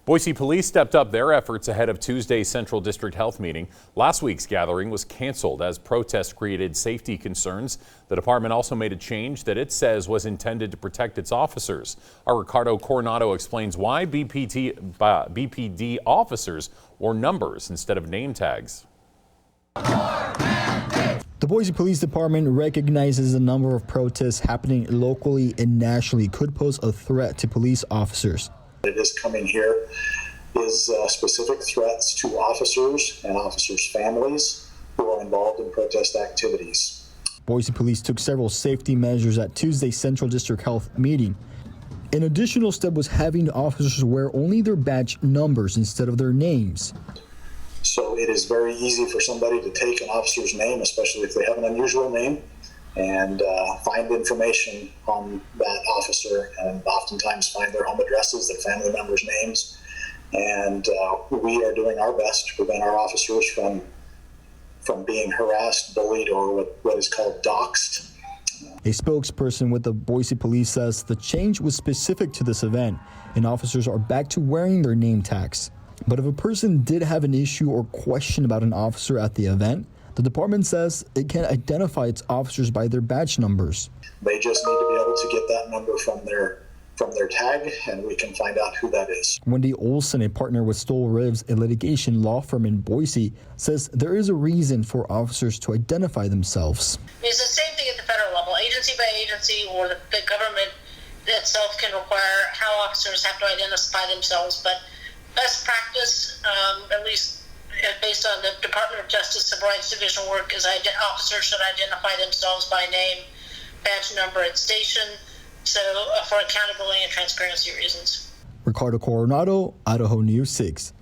Boise police stepped up their efforts ahead of Tuesday's Central District Health meeting. Last week's gathering was canceled as protests created safety concerns. The department also made a change that it says was intended to protect its officers. Our Ricardo Coronado explains why BPD officers wore numbers instead of name tags. The Boise Police Department recognizes a number of protests happening locally and nationally could pose a threat to police officers. It is coming here is specific threats to officers and officers' families who are involved in protest activities. Boise Police took several safety measures at Tuesday's Central District Health meeting. An additional step was having officers wear only their badge numbers instead of their names. So it is very easy for somebody to take an officer's name, especially if they have an unusual name, and find information on that officer, and oftentimes find their home addresses, their family members' names. And we are doing our best to prevent our officers from being harassed, bullied, or what is called doxxed. A spokesperson with the Boise Police says the change was specific to this event, and officers are back to wearing their name tags. But if a person did have an issue or question about an officer at the event, the department says it can identify its officers by their badge numbers. They just need to be able to get that number from their tag, and we can find out who that is. Wendy Olson, a partner with Stoll Ribs, a litigation law firm in Boise, says there is a reason for officers to identify themselves. It's the same thing at the federal level. Agency by agency, or the government itself can require how officers have to identify themselves, but best practice, at least based on the Department of Justice Civil Rights Division work, is officers should identify themselves by name, badge number, and station, so for accountability and transparency reasons. Ricardo Coronado, Idaho News 6.